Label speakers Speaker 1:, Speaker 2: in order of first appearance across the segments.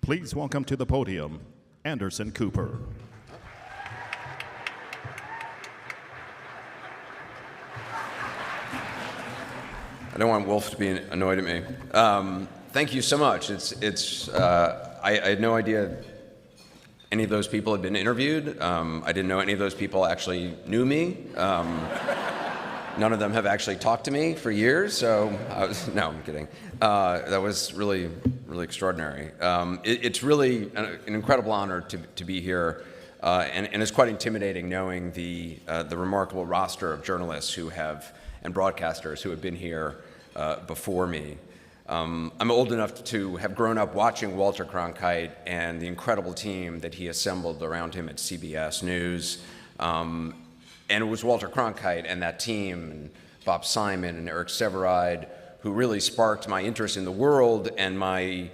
Speaker 1: Please welcome to the podium, Anderson Cooper.
Speaker 2: I don't want Wolf to be annoyed at me. Thank you so much. I had no idea any of those people had been interviewed. I didn't know any of those people actually knew me. None of them have actually talked to me for years, so no, I'm kidding. That was really, really extraordinary. It's really an incredible honor to be here, and it's quite intimidating knowing the remarkable roster of journalists and broadcasters who have been here before me. I'm old enough to have grown up watching Walter Cronkite and the incredible team that he assembled around him at CBS News. And it was Walter Cronkite and that team, and Bob Simon and Eric Sevareid, who really sparked my interest in the world and my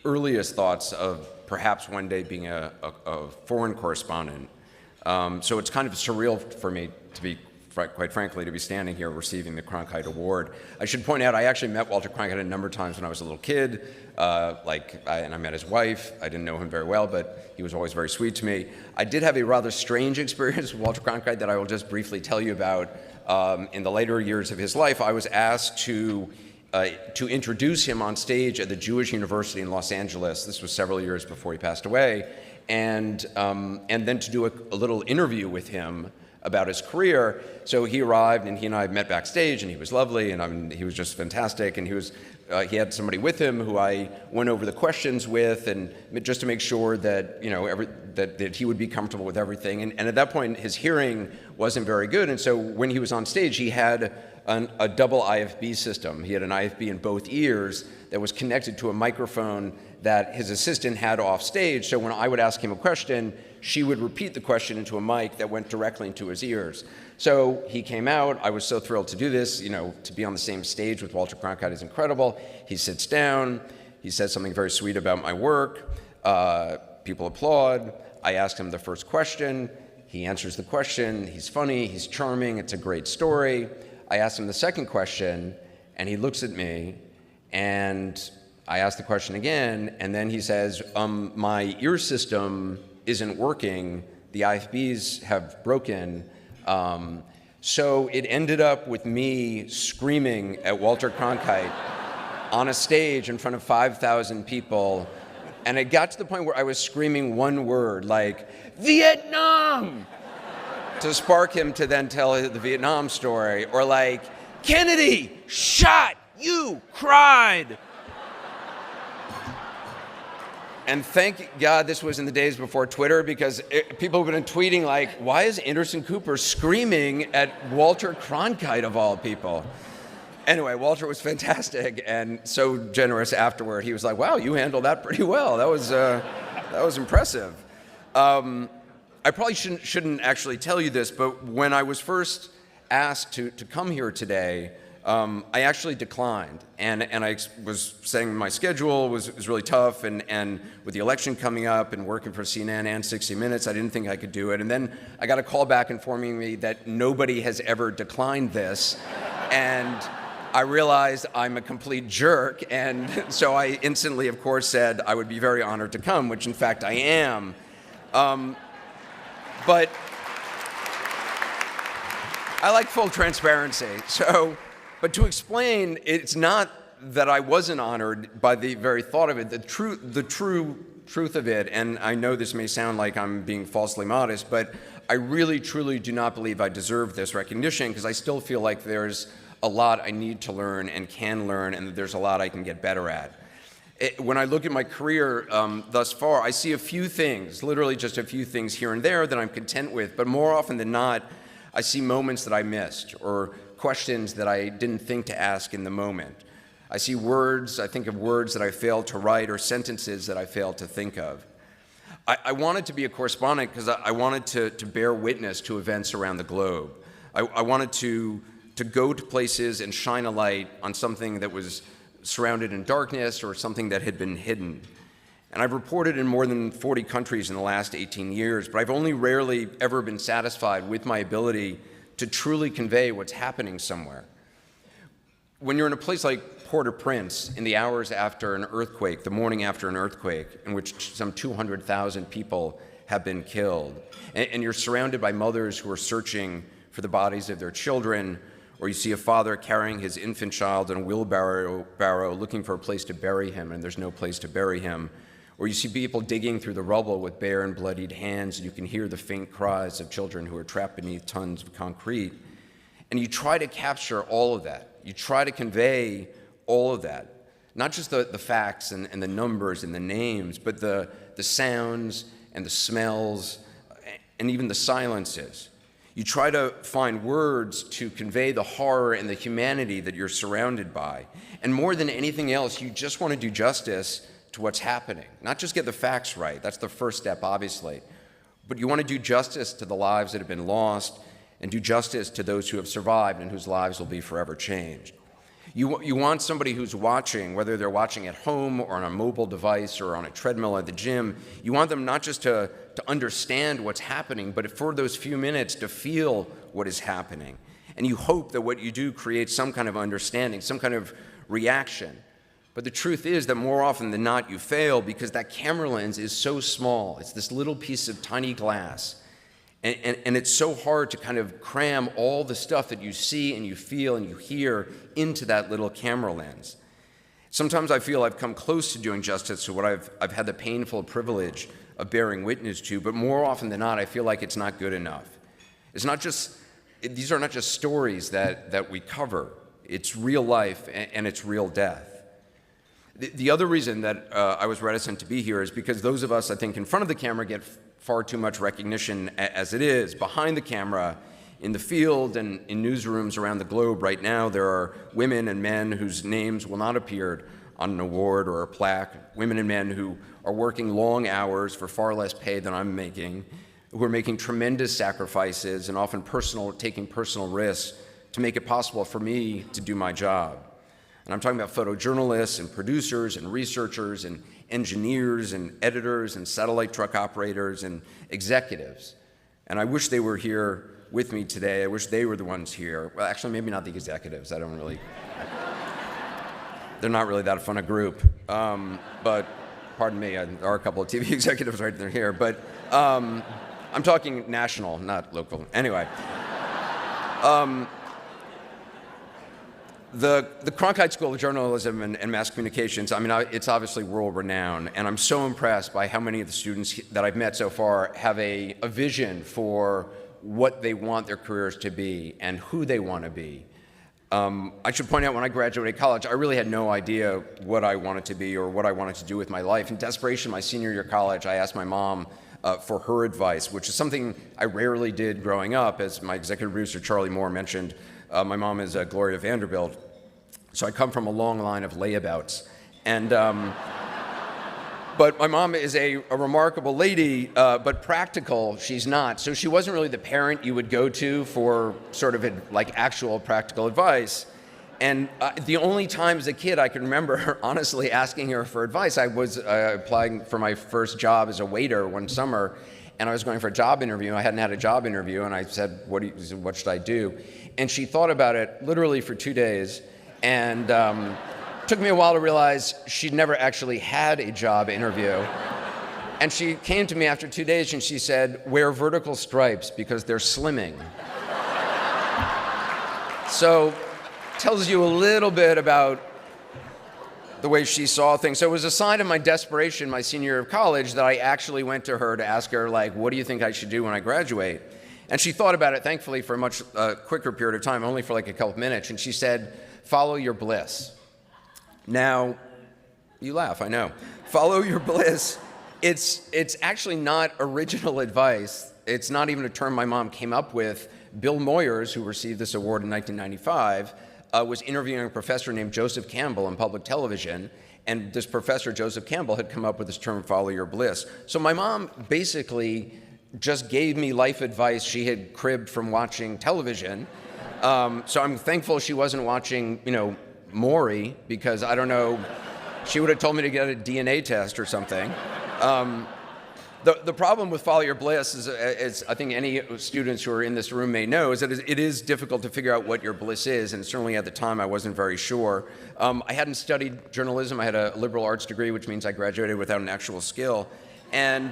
Speaker 2: earliest thoughts of perhaps one day being a foreign correspondent. So it's kind of surreal for me to be, quite frankly, to be standing here receiving the Cronkite Award. I should point out, I actually met Walter Cronkite a number of times when I was a little kid, and I met his wife. I didn't know him very well, but he was always very sweet to me. I did have a rather strange experience with Walter Cronkite that I will just briefly tell you about. In the later years of his life, I was asked to introduce him on stage at the Jewish University in Los Angeles. This was several years before he passed away, and then to do a little interview with him about his career. So he arrived, and he and I met backstage, and he was lovely, and he was just fantastic, and he had somebody with him who I went over the questions with, and just to make sure that that he would be comfortable with everything. And at that point, his hearing wasn't very good, and so when he was on stage, he had a double IFB system. He had an IFB in both ears that was connected to a microphone that his assistant had off stage. So when I would ask him a question, she would repeat the question into a mic that went directly into his ears. So he came out. I was so thrilled to do this. To be on the same stage with Walter Cronkite is incredible. He sits down. He says something very sweet about my work. People applaud. I ask him the first question. He answers the question. He's funny. He's charming. It's a great story. I ask him the second question, and he looks at me, and I ask the question again, and then he says, my ear system isn't working. The IFBs have broken. So it ended up with me screaming at Walter Cronkite on a stage in front of 5,000 people. And it got to the point where I was screaming one word, like, Vietnam! to spark him to then tell the Vietnam story. Or like, Kennedy, shot, you cried. And thank God this was in the days before Twitter, because people have been tweeting like, why is Anderson Cooper screaming at Walter Cronkite of all people? Anyway, Walter was fantastic and so generous afterward. He was like, wow, you handled that pretty well. That was impressive. I probably shouldn't actually tell you this, but when I was first asked to come here today, I actually declined, and I was saying my schedule was really tough, and with the election coming up and working for CNN and 60 Minutes, I didn't think I could do it. And then I got a call back informing me that nobody has ever declined this, and I realized I'm a complete jerk, and so I instantly, of course, said I would be very honored to come, which in fact I am. But I like full transparency, but to explain, it's not that I wasn't honored by the very thought of it. The true truth of it, and I know this may sound like I'm being falsely modest, but I really, truly do not believe I deserve this recognition, because I still feel like there's a lot I need to learn and can learn, and that there's a lot I can get better at. When I look at my career thus far, I see a few things, literally just a few things here and there that I'm content with, but more often than not, I see moments that I missed, or questions that I didn't think to ask in the moment. I see words, I think of words that I failed to write, or sentences that I failed to think of. I wanted to be a correspondent because I wanted to bear witness to events around the globe. I wanted to go to places and shine a light on something that was surrounded in darkness or something that had been hidden. And I've reported in more than 40 countries in the last 18 years, but I've only rarely ever been satisfied with my ability to truly convey what's happening somewhere. when you're in a place like Port-au-Prince in the hours after an earthquake, the morning after an earthquake, in which some 200,000 people have been killed, and you're surrounded by mothers who are searching for the bodies of their children, or you see a father carrying his infant child in a wheelbarrow looking for a place to bury him, and there's no place to bury him, or you see people digging through the rubble with bare and bloodied hands, and you can hear the faint cries of children who are trapped beneath tons of concrete. And you try to capture all of that. You try to convey all of that. Not just the facts and the numbers and the names, but the sounds and the smells and even the silences. You try to find words to convey the horror and the humanity that you're surrounded by. And more than anything else, you just want to do justice to what's happening. Not just get the facts right, that's the first step, obviously, but you want to do justice to the lives that have been lost and do justice to those who have survived and whose lives will be forever changed. You want somebody who's watching, whether they're watching at home or on a mobile device or on a treadmill at the gym, you want them not just to understand what's happening, but for those few minutes to feel what is happening. And you hope that what you do creates some kind of understanding, some kind of reaction. But the truth is that more often than not, you fail because that camera lens is so small. It's this little piece of tiny glass. And it's so hard to kind of cram all the stuff that you see and you feel and you hear into that little camera lens. Sometimes I feel I've come close to doing justice to what I've had the painful privilege of bearing witness to, but more often than not, I feel like it's not good enough. These are not just stories that we cover. It's real life and it's real death. The other reason that I was reticent to be here is because those of us, I think, in front of the camera get far too much recognition as it is. Behind the camera, in the field and in newsrooms around the globe right now, there are women and men whose names will not appear on an award or a plaque, women and men who are working long hours for far less pay than I'm making, who are making tremendous sacrifices and often taking personal risks to make it possible for me to do my job. And I'm talking about photojournalists and producers and researchers and engineers and editors and satellite truck operators and executives. And I wish they were here with me today. I wish they were the ones here. Well, actually, maybe not the executives. They're not really that fun a group. But pardon me, there are a couple of TV executives right there here. But I'm talking national, not local. Anyway. The Cronkite School of Journalism and Mass Communications, it's obviously world-renowned, and I'm so impressed by how many of the students that I've met so far have a vision for what they want their careers to be and who they want to be. I should point out, when I graduated college, I really had no idea what I wanted to be or what I wanted to do with my life. In desperation, my senior year of college, I asked my mom for her advice, which is something I rarely did growing up. As my executive producer, Charlie Moore, mentioned, my mom is Gloria Vanderbilt, so I come from a long line of layabouts. And, but my mom is a remarkable lady, but practical she's not. So she wasn't really the parent you would go to for sort of like actual practical advice. And the only time as a kid I can remember her honestly asking her for advice, I was applying for my first job as a waiter one summer, and I was going for a job interview. I hadn't had a job interview, and I said, what should I do? And she thought about it literally for 2 days, and took me a while to realize she'd never actually had a job interview. And she came to me after 2 days and she said, wear vertical stripes because they're slimming. So, tells you a little bit about the way she saw things. So it was a sign of my desperation my senior year of college that I actually went to her to ask her, like, what do you think I should do when I graduate? And she thought about it, thankfully, for a much quicker period of time, only for like a couple of minutes, and she said, follow your bliss. Now, you laugh, I know. Follow your bliss. It's actually not original advice. It's not even a term my mom came up with. Bill Moyers, who received this award in 1995, was interviewing a professor named Joseph Campbell on public television, and this professor, Joseph Campbell, had come up with this term, follow your bliss. So my mom basically just gave me life advice she had cribbed from watching television. So I'm thankful she wasn't watching, Maury, because I don't know, she would have told me to get a DNA test or something. The problem with Follow Your Bliss is, I think any students who are in this room may know, is that it is difficult to figure out what your bliss is, and certainly at the time I wasn't very sure. I hadn't studied journalism. I had a liberal arts degree, which means I graduated without an actual skill. And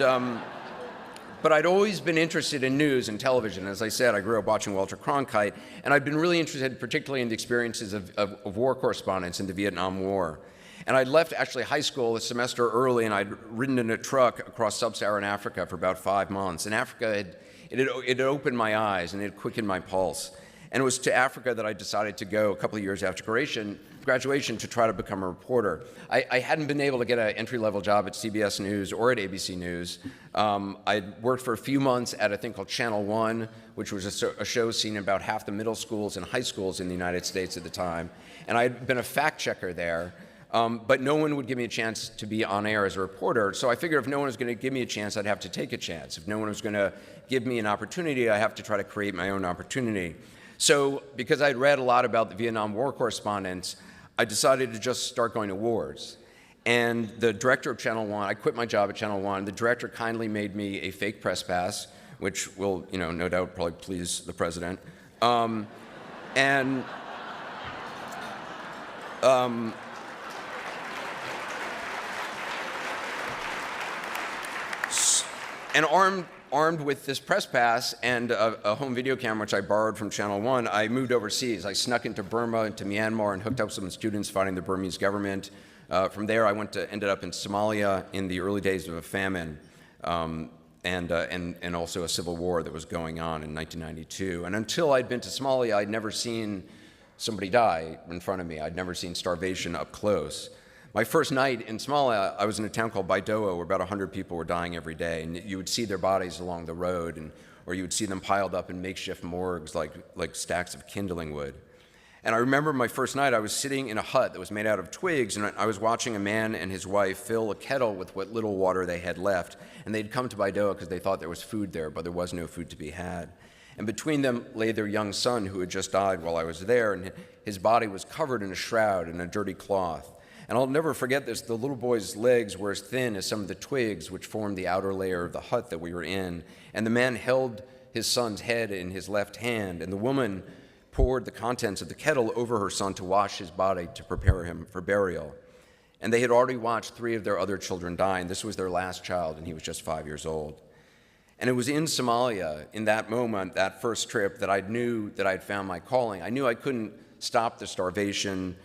Speaker 2: but I'd always been interested in news and television. As I said, I grew up watching Walter Cronkite, and I'd been really interested particularly in the experiences of war correspondents in the Vietnam War. And I'd left actually high school a semester early, and I'd ridden in a truck across sub-Saharan Africa for about 5 months. And Africa had opened my eyes and it had quickened my pulse. And it was to Africa that I decided to go a couple of years after graduation to try to become a reporter. I hadn't been able to get an entry-level job at CBS News or at ABC News. I'd worked for a few months at a thing called Channel One, which was a show seen in about half the middle schools and high schools in the United States at the time. And I'd been a fact checker there. But no one would give me a chance to be on air as a reporter, so I figured if no one was going to give me a chance, I'd have to take a chance. If no one was going to give me an opportunity, I have to try to create my own opportunity. So because I'd read a lot about the Vietnam War correspondents, I decided to just start going to wars. And the director of Channel One, I quit my job at Channel One, the director kindly made me a fake press pass, which will, no doubt probably please the president. And armed with this press pass and a home video camera, which I borrowed from Channel One, I moved overseas. I snuck into Burma, into Myanmar, and hooked up some students fighting the Burmese government. From there, I ended up in Somalia in the early days of a famine, and also a civil war that was going on in 1992. And until I'd been to Somalia, I'd never seen somebody die in front of me. I'd never seen starvation up close. My first night in Somalia, I was in a town called Baidoa, where about 100 people were dying every day, and you would see their bodies along the road, or you would see them piled up in makeshift morgues like stacks of kindling wood. And I remember my first night, I was sitting in a hut that was made out of twigs, and I was watching a man and his wife fill a kettle with what little water they had left, and they'd come to Baidoa because they thought there was food there, but there was no food to be had. And between them lay their young son, who had just died while I was there, and his body was covered in a shroud and a dirty cloth. And I'll never forget this, the little boy's legs were as thin as some of the twigs which formed the outer layer of the hut that we were in. And the man held his son's head in his left hand, and the woman poured the contents of the kettle over her son to wash his body to prepare him for burial. And they had already watched 3 of their other children die, and this was their last child, and he was just 5 years old. And it was in Somalia, in that moment, that first trip, that I knew that I'd found my calling. I knew I couldn't stop the starvation.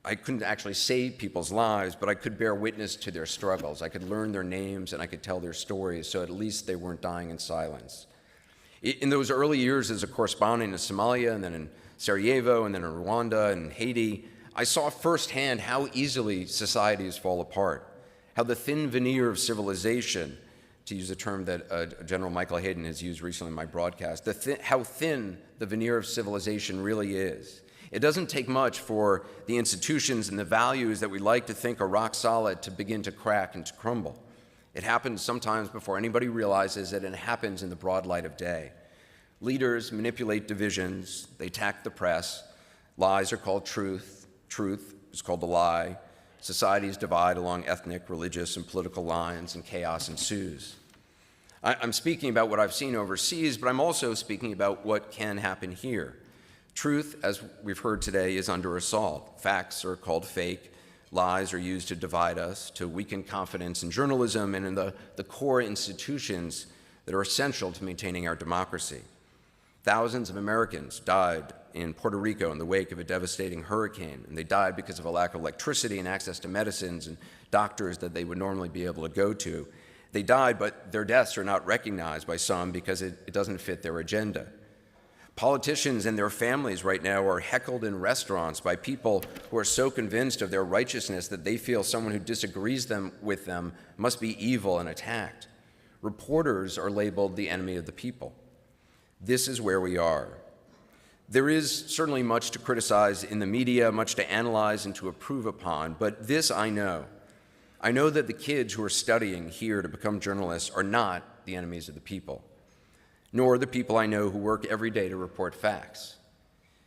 Speaker 2: I couldn't actually save people's lives, but I could bear witness to their struggles. I could learn their names and I could tell their stories, so at least they weren't dying in silence. In those early years as a correspondent in Somalia, and then in Sarajevo, and then in Rwanda and Haiti, I saw firsthand how easily societies fall apart, how the thin veneer of civilization, to use a term that General Michael Hayden has used recently in my broadcast, how thin the veneer of civilization really is. It doesn't take much for the institutions and the values that we like to think are rock solid to begin to crack and to crumble. It happens sometimes before anybody realizes it, and it happens in the broad light of day. Leaders manipulate divisions, they attack the press, lies are called truth, truth is called the lie, societies divide along ethnic, religious, and political lines, and chaos ensues. I'm speaking about what I've seen overseas, but I'm also speaking about what can happen here. Truth, as we've heard today, is under assault. Facts are called fake. Lies are used to divide us, to weaken confidence in journalism and in the core institutions that are essential to maintaining our democracy. Thousands of Americans died in Puerto Rico in the wake of a devastating hurricane, and they died because of a lack of electricity and access to medicines and doctors that they would normally be able to go to. They died, but their deaths are not recognized by some because it doesn't fit their agenda. Politicians and their families right now are heckled in restaurants by people who are so convinced of their righteousness that they feel someone who disagrees with them must be evil and attacked. Reporters are labeled the enemy of the people. This is where we are. There is certainly much to criticize in the media, much to analyze and to improve upon, but this I know. I know that the kids who are studying here to become journalists are not the enemies of the people, nor the people I know who work every day to report facts.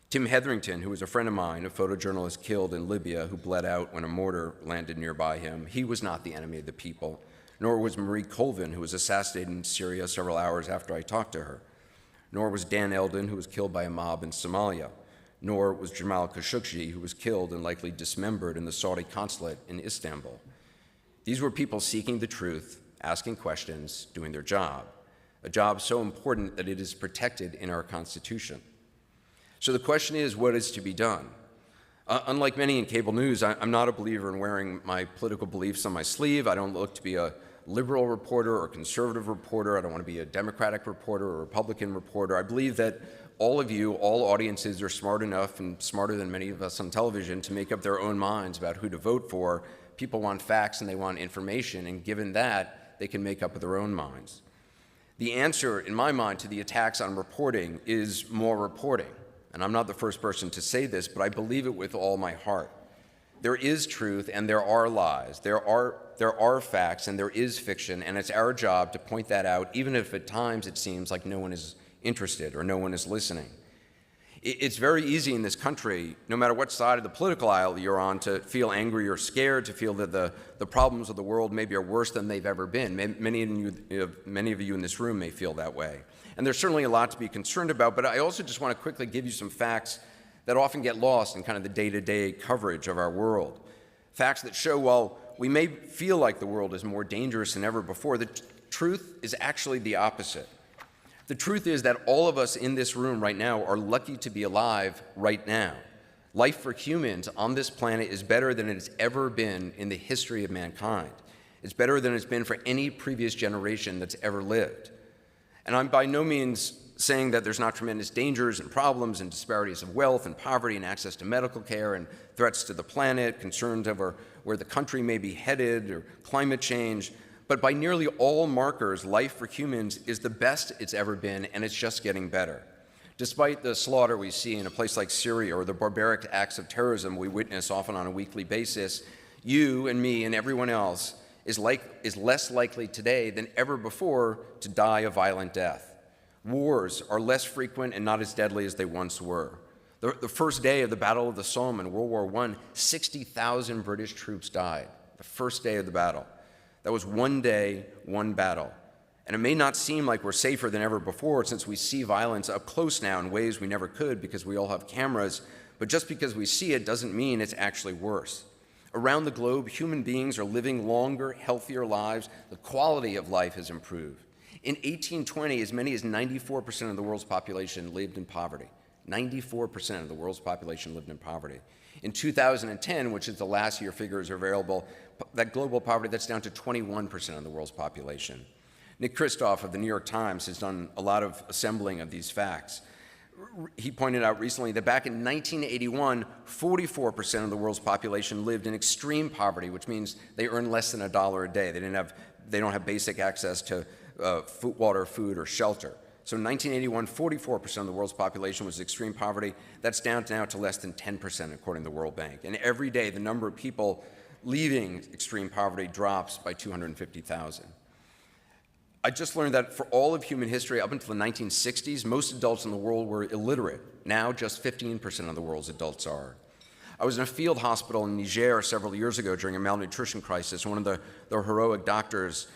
Speaker 2: Tim Hetherington, who was a friend of mine, a photojournalist killed in Libya who bled out when a mortar landed nearby him, he was not the enemy of the people, Nor was Marie Colvin, who was assassinated in Syria several hours after I talked to her. Nor was Dan Eldon, who was killed by a mob in Somalia. Nor was Jamal Khashoggi, who was killed and likely dismembered in the Saudi consulate in Istanbul. These were people seeking the truth, asking questions, doing their job, a job so important that it is protected in our Constitution. So the question is, what is to be done? Unlike many in cable news, I'm not a believer in wearing my political beliefs on my sleeve. I don't look to be a liberal reporter or conservative reporter. I don't want to be a Democratic reporter or Republican reporter. I believe that all of you, all audiences, are smart enough and smarter than many of us on television to make up their own minds about who to vote for. People want facts and they want information, and given that, they can make up their own minds. The answer, in my mind, to the attacks on reporting is more reporting. And I'm not the first person to say this, but I believe it with all my heart. There is truth and there are lies. There are facts and there is fiction, and it's our job to point that out, even if at times it seems like no one is interested or no one is listening. It's very easy in this country, no matter what side of the political aisle you're on, to feel angry or scared, to feel that the problems of the world maybe are worse than they've ever been. Many of you in this room may feel that way. And there's certainly a lot to be concerned about, but I also just want to quickly give you some facts that often get lost in kind of the day-to-day coverage of our world. Facts that show, while we may feel like the world is more dangerous than ever before, the truth is actually the opposite. The truth is that all of us in this room right now are lucky to be alive right now. Life for humans on this planet is better than it has ever been in the history of mankind. It's better than it's been for any previous generation that's ever lived. And I'm by no means saying that there's not tremendous dangers and problems and disparities of wealth and poverty and access to medical care and threats to the planet, concerns over where the country may be headed or climate change. But by nearly all markers, life for humans is the best it's ever been, and it's just getting better. Despite the slaughter we see in a place like Syria or the barbaric acts of terrorism we witness often on a weekly basis, you and me and everyone else is less likely today than ever before to die a violent death. Wars are less frequent and not as deadly as they once were. The first day of the Battle of the Somme in World War I, 60,000 British troops died. The first day of the battle. That was one day, one battle. And it may not seem like we're safer than ever before, since we see violence up close now in ways we never could because we all have cameras, but just because we see it doesn't mean it's actually worse. Around the globe, human beings are living longer, healthier lives. The quality of life has improved. In 1820, as many as 94% of the world's population lived in poverty. 94% of the world's population lived in poverty. In 2010, which is the last year figures are available, that global poverty, that's down to 21% of the world's population. Nick Kristof of the New York Times has done a lot of assembling of these facts. He pointed out recently that back in 1981, 44% of the world's population lived in extreme poverty, which means they earn less than $1 a day. They don't have basic access to water, food, or shelter. So in 1981, 44% of the world's population was extreme poverty. That's down now to less than 10%, according to the World Bank. And every day, the number of people leaving extreme poverty drops by 250,000. I just learned that for all of human history, up until the 1960s, most adults in the world were illiterate. Now, just 15% of the world's adults are. I was in a field hospital in Niger several years ago during a malnutrition crisis. One of the heroic doctors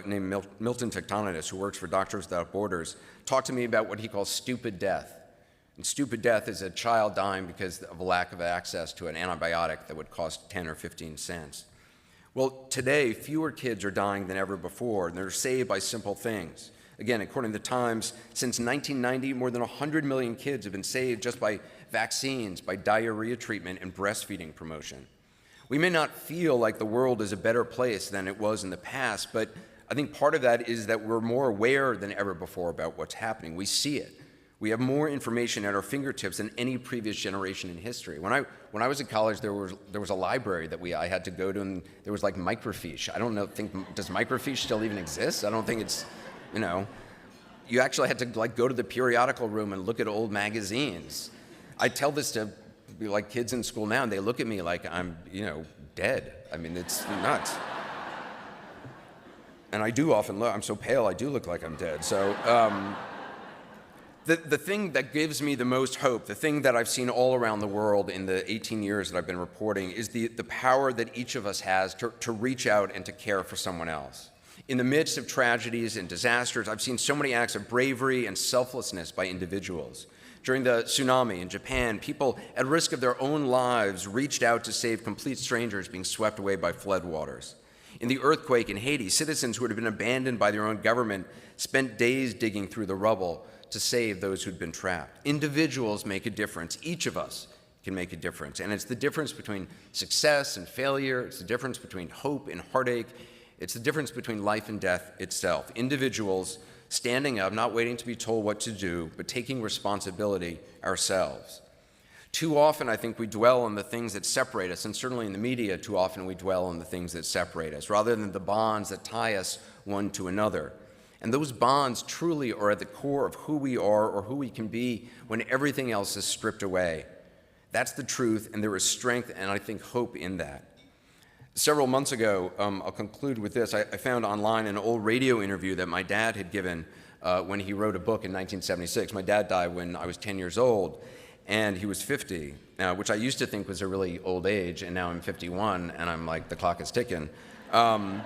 Speaker 2: named Milton Tectonitis, who works for Doctors Without Borders, talked to me about what he calls stupid death. And stupid death is a child dying because of a lack of access to an antibiotic that would cost 10 or 15 cents. Well, today, fewer kids are dying than ever before, and they're saved by simple things. Again, according to the Times, since 1990, more than 100 million kids have been saved just by vaccines, by diarrhea treatment, and breastfeeding promotion. We may not feel like the world is a better place than it was in the past, but I think part of that is that we're more aware than ever before about what's happening. We see it. We have more information at our fingertips than any previous generation in history. When I was in college, there was a library that I had to go to, and there was like microfiche. I don't know, does microfiche still even exist? I don't think it's, you actually had to like go to the periodical room and look at old magazines. I tell this to like kids in school now, and they look at me like I'm, dead. I mean, it's nuts. And I do often look, I'm so pale, I do look like I'm dead. So, The thing that gives me the most hope, the thing that I've seen all around the world in the 18 years that I've been reporting, is the power that each of us has to reach out and to care for someone else. In the midst of tragedies and disasters, I've seen so many acts of bravery and selflessness by individuals. During the tsunami in Japan, people at risk of their own lives reached out to save complete strangers being swept away by floodwaters. In the earthquake in Haiti, citizens who had been abandoned by their own government spent days digging through the rubble to save those who'd been trapped. Individuals make a difference. Each of us can make a difference. And it's the difference between success and failure. It's the difference between hope and heartache. It's the difference between life and death itself. Individuals standing up, not waiting to be told what to do, but taking responsibility ourselves. Too often, I think we dwell on the things that separate us, and certainly in the media, too often we dwell on the things that separate us, rather than the bonds that tie us one to another. And those bonds truly are at the core of who we are or who we can be when everything else is stripped away. That's the truth, and there is strength and I think hope in that. Several months ago, I'll conclude with this. I found online an old radio interview that my dad had given when he wrote a book in 1976. My dad died when I was 10 years old, and he was 50, which I used to think was a really old age, and now I'm 51, and I'm like, the clock is ticking. But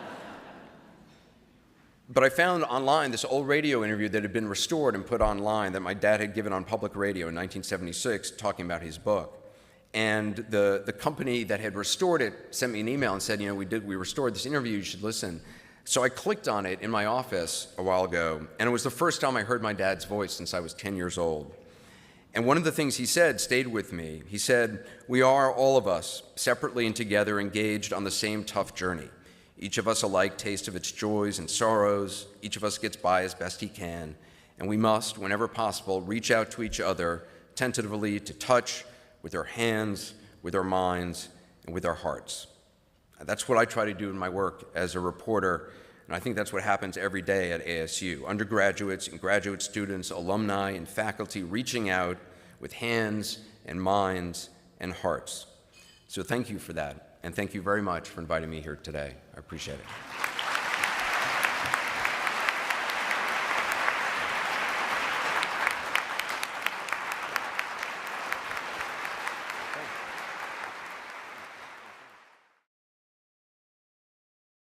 Speaker 2: I found online this old radio interview that had been restored and put online that my dad had given on public radio in 1976 talking about his book. And the company that had restored it sent me an email and said, we restored this interview, you should listen. So I clicked on it in my office a while ago, and it was the first time I heard my dad's voice since I was 10 years old. And one of the things he said stayed with me. He said, "We are, all of us, separately and together, engaged on the same tough journey. Each of us alike tastes of its joys and sorrows. Each of us gets by as best he can. And we must, whenever possible, reach out to each other, tentatively to touch, with our hands, with our minds, and with our hearts." That's what I try to do in my work as a reporter, and I think that's what happens every day at ASU. Undergraduates and graduate students, alumni and faculty reaching out with hands and minds and hearts. So thank you for that, and thank you very much for inviting me here today. I appreciate it.